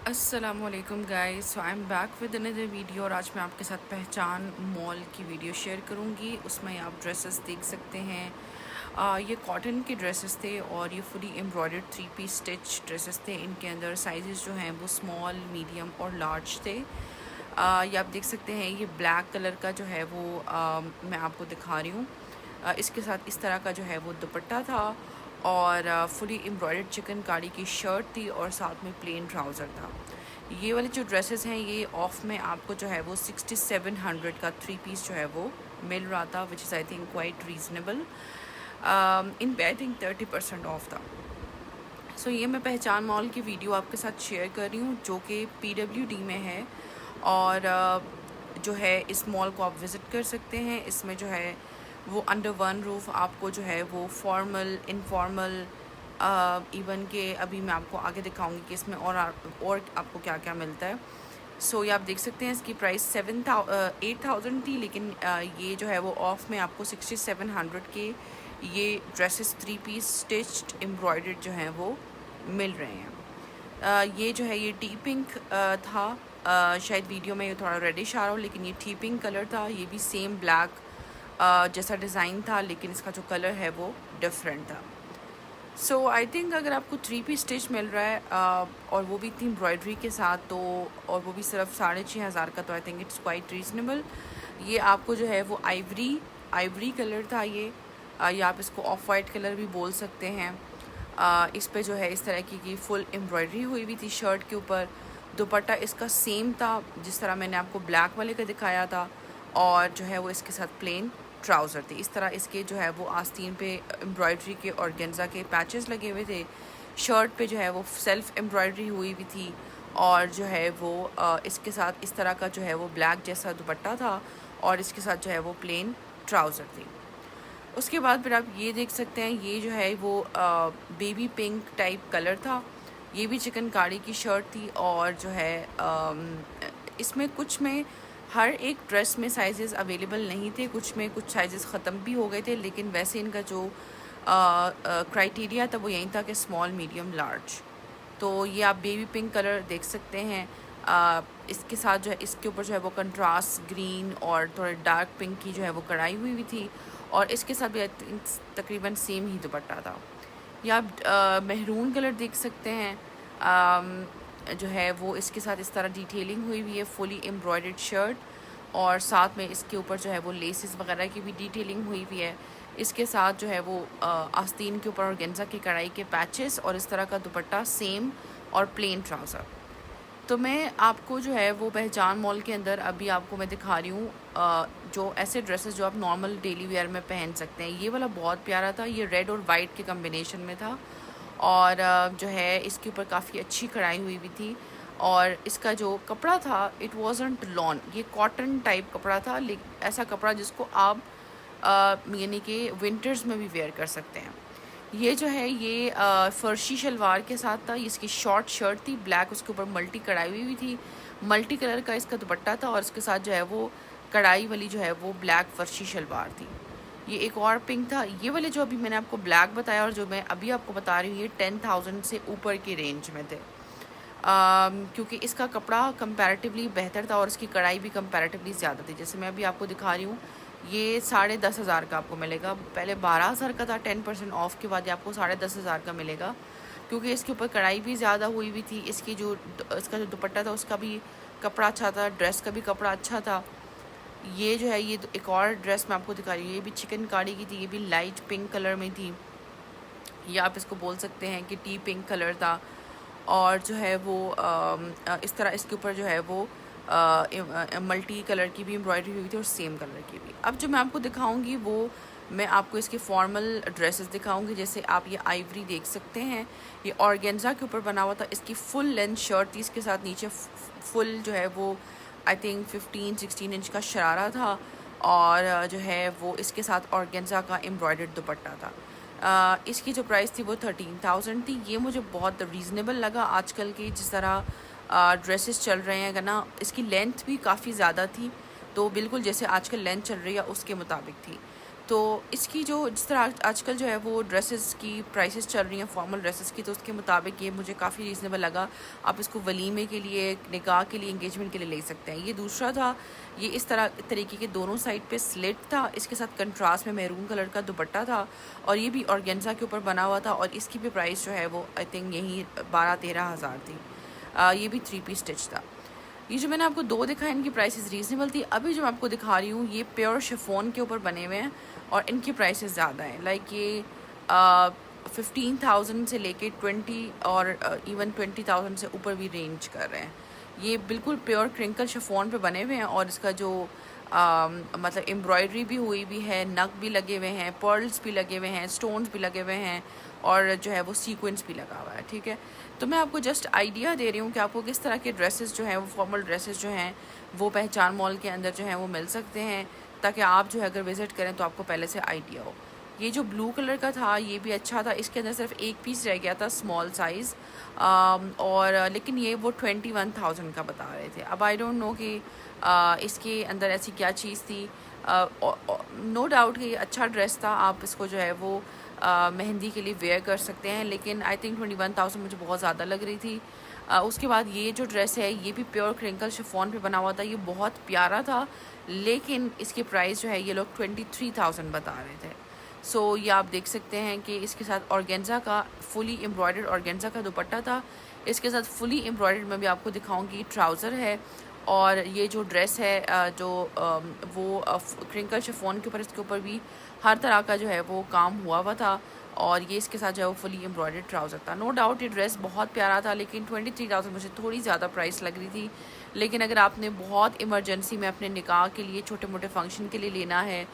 अस्सलामुअलैकुम guys, so I am back with another video. और आज मैं आपके साथ पहचान मॉल की वीडियो शेयर करूंगी। उसमें आप ड्रेसेस देख सकते हैं। ये कॉटन के ड्रेसेस थे और ये fully embroidered 3 piece stitch dresses थे। इनके अंदर साइजेस जो हैं वो स्मॉल, मीडियम और लार्ज थे। ये आप देख सकते हैं। ये ब्लैक कलर का जो है वो मैं आपको दिखा रही हूँ। इसके साथ इस तरह का जो है वो दुपट्टा था और फुली एम्ब्रॉयडर्ड चिकनकारी की शर्ट थी और साथ में प्लेन ट्राउज़र था। ये वाली जो ड्रेसेस हैं ये ऑफ में आपको जो है वो 6700 का 3 पीस जो है वो मिल रहा था, which is I think quite reasonable. इन पे आई थिंक 30% ऑफ था। सो ये मैं पहचान मॉल की वीडियो आपके साथ शेयर कर रही हूँ जो कि PWD में है। और जो है इस मॉल को आप विज़िट कर सकते हैं। इसमें जो है वो अंडर वन रूफ़ आपको जो है वो फॉर्मल, इनफॉर्मल, इवन के अभी मैं आपको आगे दिखाऊंगी कि इसमें और आपको क्या क्या मिलता है। सो ये आप देख सकते हैं। इसकी प्राइस 8,000 थी, लेकिन ये जो है वो ऑफ में आपको 6700 के ये ड्रेसेस 3 पीस स्टिच्ड एम्ब्रॉयडर्ड जो हैं वो मिल रहे हैं। ये जो है ये टी पिंक था। शायद वीडियो में ये थोड़ा रेडिश आ रहा हो, लेकिन ये टी पिंक कलर था। ये भी सेम ब्लैक जैसा डिज़ाइन था, लेकिन इसका जो कलर है वो डिफरेंट था। सो आई थिंक अगर आपको 3 पीस स्टिच मिल रहा है और वो भी इतनी एम्ब्रॉयडरी के साथ, तो और वो भी सिर्फ 6500 का, तो I think it's quite reasonable. ये आपको जो है वो आइवरी कलर था ये, या आप इसको ऑफ वाइट कलर भी बोल सकते हैं। इस पे जो है इस तरह की फुल एम्ब्रॉयडरी हुई हुई थी शर्ट के ऊपर। दुपट्टा इसका सेम था जिस तरह मैंने आपको ब्लैक वाले का दिखाया था, और जो है वो इसके साथ प्लेन ट्राउज़र थी। इस तरह इसके जो है वो आस्तीन पे एम्ब्रॉयडरी के ऑर्गेन्जा के पैचेस लगे हुए थे। शर्ट पे जो है वो सेल्फ एम्ब्रॉयडरी हुई हुई थी, और जो है वो इसके साथ इस तरह का जो है वो ब्लैक जैसा दुपट्टा था, और इसके साथ जो है वो प्लेन ट्राउज़र थी। उसके बाद फिर आप ये देख सकते हैं। ये जो है वो बेबी पिंक टाइप कलर था। ये भी चिकनकारी की शर्ट थी, और जो है इसमें कुछ में हर एक ड्रेस में साइजेस अवेलेबल नहीं थे, कुछ में कुछ साइजेस ख़त्म भी हो गए थे, लेकिन वैसे इनका जो क्राइटेरिया था वो यही था कि स्मॉल, मीडियम, लार्ज। तो ये आप बेबी पिंक कलर देख सकते हैं। इसके साथ जो है इसके ऊपर जो है वो कंट्रास्ट ग्रीन और थोड़ा डार्क पिंक की जो है वो कढ़ाई हुई हुई थी, और इसके साथ भी तकरीबन सेम ही दुपट्टा था। या आप महरून कलर देख सकते हैं। जो है वो इसके साथ इस तरह डिटेलिंग हुई हुई है, फुली एम्ब्रॉयडर्ड शर्ट, और साथ में इसके ऊपर जो है वो लेसेस वगैरह की भी डिटेलिंग हुई हुई है। इसके साथ जो है वो आस्तीन के ऊपर ऑर्गेन्जा की कढ़ाई के पैचेस, और इस तरह का दुपट्टा सेम, और प्लेन ट्राउज़र। तो मैं आपको जो है वो पहचान मॉल के अंदर अभी आपको मैं दिखा रही हूँ जो ऐसे ड्रेसेस जो आप नॉर्मल डेली वेयर में पहन सकते हैं। ये वाला बहुत प्यारा था। ये रेड और वाइट के कम्बिनेशन में था, और जो है इसके ऊपर काफ़ी अच्छी कढ़ाई हुई हुई थी, और इसका जो कपड़ा था इट वाजंट लॉन, ये कॉटन टाइप कपड़ा था, लेकिन ऐसा कपड़ा जिसको आप यानी कि विंटर्स में भी वेयर कर सकते हैं। ये जो है ये फर्शी शलवार के साथ था। इसकी शॉर्ट शर्ट थी ब्लैक, उसके ऊपर मल्टी कढ़ाई हुई थी, मल्टी कलर का इसका दुपट्टा था, और इसके साथ जो है वो कढ़ाई वाली जो है वो ब्लैक फर्शी शलवार थी। ये एक और पिंक था। ये वाले जो अभी मैंने आपको ब्लैक बताया और जो मैं अभी आपको बता रही हूँ, ये 10,000 से ऊपर की रेंज में थे, क्योंकि इसका कपड़ा कंपैरेटिवली बेहतर था और इसकी कढ़ाई भी कंपैरेटिवली ज़्यादा थी। जैसे मैं अभी आपको दिखा रही हूँ, ये 10,500 का आपको मिलेगा। पहले 12,000 का था, 10% ऑफ के बाद ये आपको 10,500 का मिलेगा, क्योंकि इसके ऊपर कढ़ाई भी ज़्यादा हुई हुई थी। इसका जो दुपट्टा था उसका भी कपड़ा अच्छा था, ड्रेस का भी कपड़ा अच्छा था। ये जो है ये एक और ड्रेस मैं आपको दिखा रही हूँ, ये भी चिकनकारी की थी, ये भी लाइट पिंक कलर में थी, या आप इसको बोल सकते हैं कि टी पिंक कलर था, और जो है वो इस तरह इसके ऊपर जो है वो मल्टी कलर की भी एम्ब्रॉयडरी हुई थी और सेम कलर की भी। अब जो मैं आपको दिखाऊंगी वो मैं आपको इसके फॉर्मल ड्रेसेस दिखाऊंगी। जैसे आप ये आइवरी देख सकते हैं, ये ऑर्गेन्जा के ऊपर बना हुआ था। इसकी फुल लेंथ शर्ट थी, इसके साथ नीचे फुल जो है वो आई थिंक 15-16 इंच का शरारा था, और जो है वो इसके साथ ऑर्गेन्जा का एम्ब्रॉयडर्ड दुपट्टा था। इसकी जो प्राइस थी वो 13,000 थी। ये मुझे बहुत रीज़नेबल लगा। आजकल की जिस तरह ड्रेसेस चल रहे हैं ना, इसकी लेंथ भी काफ़ी ज़्यादा थी, तो बिल्कुल जैसे आजकल लेंथ चल रही है उसके मुताबिक थी। तो इसकी जो जिस तरह आजकल जो है वो ड्रेसेस की प्राइसेस चल रही हैं फॉर्मल ड्रेसेस की, तो उसके मुताबिक ये मुझे काफ़ी रीज़नेबल लगा। आप इसको वलीमे के लिए, निकाह के लिए, इंगेजमेंट के लिए ले सकते हैं। ये दूसरा था, ये इस तरीके के दोनों साइड पे स्लिट था, इसके साथ कंट्रास्ट में मैरून कलर का दुपट्टा था और ये भी ऑर्गेन्जा के ऊपर बना हुआ था और इसकी भी प्राइस जो है वो आई थिंक यही 12-13 हज़ार थी। ये भी 3 पीस स्टिच था। ये जो मैंने आपको दो दिखाए इनकी प्राइसेस रीज़नेबल थी। अभी जो मैं आपको दिखा रही हूँ ये प्योर शिफॉन के ऊपर बने हुए हैं और इनकी प्राइसेस ज़्यादा हैं। लाइक ये 15,000 से लेके 20 और इवन 20,000 से ऊपर भी रेंज कर रहे हैं। ये बिल्कुल प्योर क्रिंकल शिफॉन पे बने हुए हैं और इसका जो मतलब एम्ब्रॉयडरी भी हुई भी है, नग भी लगे हुए हैं, पर्ल्स भी लगे हुए हैं, स्टोन्स भी लगे हुए हैं और जो है वो सीक्वेंस भी लगा हुआ है। ठीक है, तो मैं आपको जस्ट आइडिया दे रही हूँ कि आपको किस तरह के ड्रेसेस जो हैं वो फॉर्मल ड्रेसेस जो हैं वो पहचान मॉल के अंदर जो हैं वो मिल सकते हैं, ताकि आप जो है अगर विज़िट करें तो आपको पहले से आइडिया हो। ये जो ब्लू कलर का था ये भी अच्छा था, इसके अंदर सिर्फ एक पीस रह गया था स्मॉल साइज़ और लेकिन ये वो 21,000 का बता रहे थे। अब आई डोंट नो कि इसके अंदर ऐसी क्या चीज़ थी। नो डाउट कि ये अच्छा ड्रेस था, आप इसको जो है वो मेहंदी के लिए वेयर कर सकते हैं, लेकिन आई थिंक 21,000 मुझे बहुत ज़्यादा लग रही थी। उसके बाद ये जो ड्रेस है ये भी प्योर क्रिंकल शिफॉन पे बना हुआ था, ये बहुत प्यारा था, लेकिन इसकी प्राइस जो है ये लोग 23,000 बता रहे थे। सो ये आप देख सकते हैं कि इसके साथ ऑर्गेन्जा का फुली एम्ब्रॉयडर्ड ऑर्गेन्जा का दुपट्टा था, इसके साथ फुली एम्ब्रॉयडर्ड में भी आपको दिखाऊंगी ट्राउज़र है और ये जो ड्रेस है जो वो क्रिंकल शिफॉन के ऊपर, इसके ऊपर भी हर तरह का जो है वो काम हुआ था और ये इसके साथ जो है वो फुली एम्ब्रॉयडर्ड ट्राउज़र था। नो डाउट ये ड्रेस बहुत प्यारा था, लेकिन 23,000 मुझे थोड़ी ज़्यादा प्राइस लग रही थी। लेकिन अगर आपने बहुत इमरजेंसी में अपने निकाह के लिए, छोटे मोटे फंक्शन के लिए लेना है,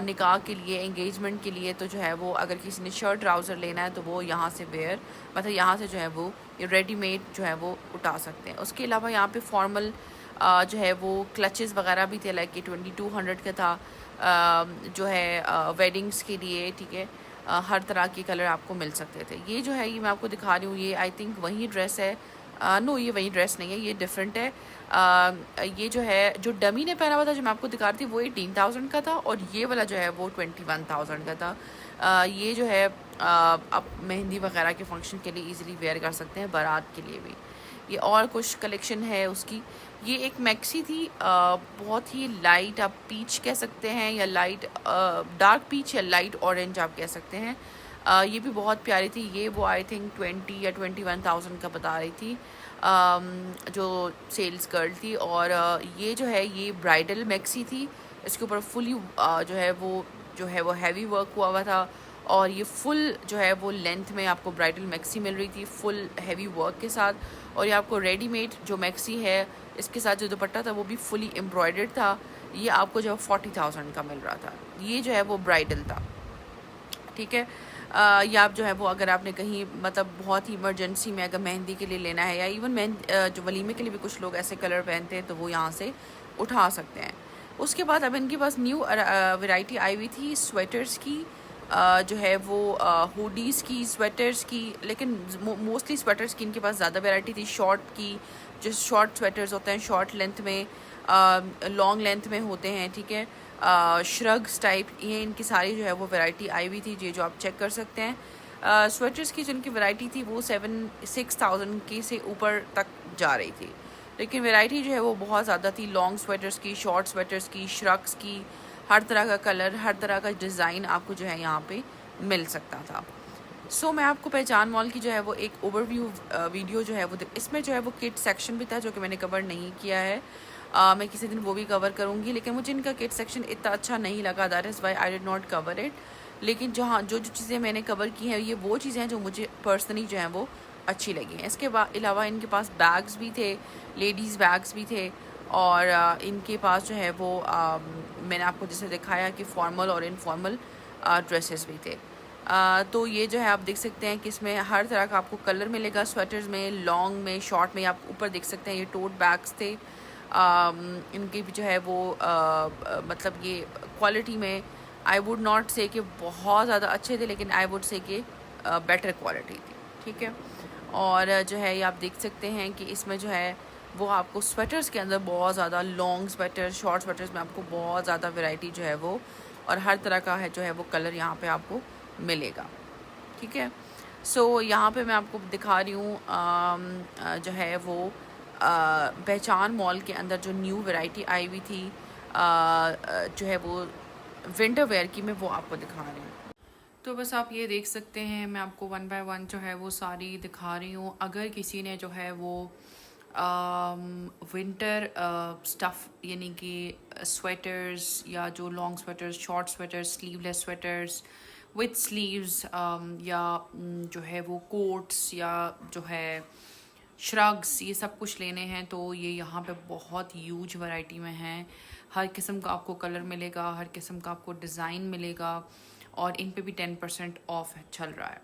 निकाह के लिए, एंगेजमेंट के लिए, तो जो है वो अगर किसी ने शर्ट ट्राउज़र लेना है तो वो यहाँ से वेयर मतलब यहाँ से जो है वो रेडीमेड जो है वो उठा सकते हैं। उसके अलावा यहाँ पे फॉर्मल जो है वो क्लचेस वगैरह भी थे, लाइक कि 2200 का था जो है वेडिंग्स के लिए। ठीक है, हर तरह के कलर आपको मिल सकते थे। ये जो है ये मैं आपको दिखा रही हूँ, ये आई थिंक वही ड्रेस है। नो, ये वही ड्रेस नहीं है, ये डिफरेंट है। ये जो है जो डमी ने पहना हुआ था जो मैं आपको दिखा रही थी वो 18,000 का था और ये वाला जो है वो 21,000 का था। ये जो है आप मेहंदी वगैरह के फंक्शन के लिए इजीली वेयर कर सकते हैं, बारात के लिए भी। ये और कुछ कलेक्शन है उसकी। ये एक मैक्सी थी, बहुत ही लाइट, आप पीच कह सकते हैं या लाइट डार्क पीच या लाइट ऑरेंज आप कह सकते हैं। ये भी बहुत प्यारी थी। ये वो आई थिंक 20 या 21,000 का बता रही थी जो सेल्स गर्ल थी। और ये जो है ये ब्राइडल मैक्सी थी, इसके ऊपर फुली जो है वो हैवी वर्क हुआ था और ये फुल जो है वो लेंथ में आपको ब्राइडल मैक्सी मिल रही थी फुल हैवी वर्क के साथ। और ये आपको रेडीमेड जो मैक्सी है इसके साथ जो दुपट्टा था वो भी फुली एम्ब्रॉयडर्ड था, ये आपको जो 40,000 का मिल रहा था। ये जो है वो ब्राइडल था। ठीक है, या आप जो है वो अगर आपने कहीं मतलब बहुत ही इमरजेंसी में अगर मेहंदी के लिए लेना है या इवन जो वलीमे के लिए भी कुछ लोग ऐसे कलर पहनते हैं तो वो यहाँ से उठा सकते हैं। उसके बाद अब इनके पास न्यू वैरायटी आई हुई थी स्वेटर्स की, जो है वो हुडीज़ की, स्वेटर्स की, लेकिन मोस्टली स्वेटर्स की इनके पास ज़्यादा वैरायटी थी। शॉर्ट की, जो शॉर्ट स्वेटर्स होते हैं शॉर्ट लेंथ में, लॉन्ग लेंथ में होते हैं। ठीक है, श्रग्स टाइप, ये इनकी सारी जो है वो वैरायटी आई हुई थी, ये जो आप चेक कर सकते हैं। स्वेटर्स की जिनकी वैरायटी थी वो 6,000 की से ऊपर तक जा रही थी, लेकिन वैरायटी जो है वो बहुत ज़्यादा थी। लॉन्ग स्वेटर्स की, शॉर्ट स्वेटर्स की, श्रग्स की, हर तरह का कलर, हर तरह का डिज़ाइन आपको जो है यहाँ पे मिल सकता था। सो मैं आपको पहचान मॉल की जो है वो एक ओवरव्यू वीडियो जो है वो इसमें जो है वो किड सेक्शन भी था जो कि मैंने कवर नहीं किया है। मैं किसी दिन वो भी कवर करूँगी, लेकिन मुझे इनका किड सेक्शन इतना अच्छा नहीं लगा, that is why I did not cover it. लेकिन जो चीज़ें मैंने कवर की हैं ये वो चीज़ें हैं जो मुझे पर्सनली जो हैं वो अच्छी लगी हैं। इसके अलावा इनके पास बैग्स भी थे, लेडीज़ बैग्स भी थे और इनके पास जो है वो मैंने आपको जैसे दिखाया कि फॉर्मल और इनफॉर्मल ड्रेसेस भी थे। तो ये जो है आप देख सकते हैं कि इसमें हर तरह का आपको कलर मिलेगा, स्वेटर्स में, लॉन्ग में, शॉर्ट में। आप ऊपर देख सकते हैं ये टोट बैग्स थे, इनकी भी जो है वो मतलब ये क्वालिटी में आई वुड नॉट से कि बहुत ज़्यादा अच्छे थे, लेकिन आई वुड से कि बेटर क्वालिटी थी। ठीक है, और जो है ये आप देख सकते हैं कि इसमें जो है वो आपको स्वेटर्स के अंदर बहुत ज़्यादा लॉन्ग स्वेटर, शॉर्ट स्वेटर्स में आपको बहुत ज़्यादा वैरायटी जो है वो और हर तरह का है जो है वो कलर यहाँ पे आपको मिलेगा, ठीक है। सो यहाँ पे मैं आपको दिखा रही हूँ जो है वो पहचान मॉल के अंदर जो न्यू वैरायटी आई हुई थी जो है वो विंटर वेयर की, मैं वो आपको दिखा रही हूँ। तो बस आप ये देख सकते हैं, मैं आपको वन बाय वन जो है वो सारी दिखा रही हूँ। अगर किसी ने जो है वो विंटर स्टफ़ यानी कि स्वेटर्स या जो long sweaters, short sweaters, sleeveless sweaters with sleeves या जो है वो कोट्स या जो है श्रग्स, ये सब कुछ लेने हैं तो ये यहाँ पे बहुत ह्यूज वैरायटी में हैं। हर किस्म का आपको कलर मिलेगा, हर किस्म का आपको डिज़ाइन मिलेगा और इन पे भी 10% ऑफ चल रहा है।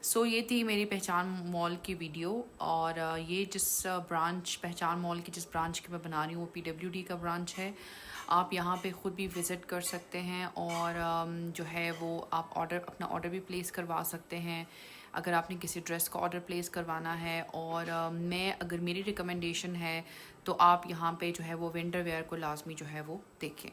सो ये थी मेरी पहचान मॉल की वीडियो। और ये जिस ब्रांच पहचान मॉल की जिस ब्रांच की मैं बना रही हूँ वो PWD का ब्रांच है। आप यहाँ पे ख़ुद भी विज़िट कर सकते हैं और जो है वो आप अपना ऑर्डर भी प्लेस करवा सकते हैं अगर आपने किसी ड्रेस का ऑर्डर प्लेस करवाना है। और अगर मेरी रिकमेंडेशन है तो आप यहाँ पे जो है वो विंटर वेयर को लाजमी जो है वो देखें।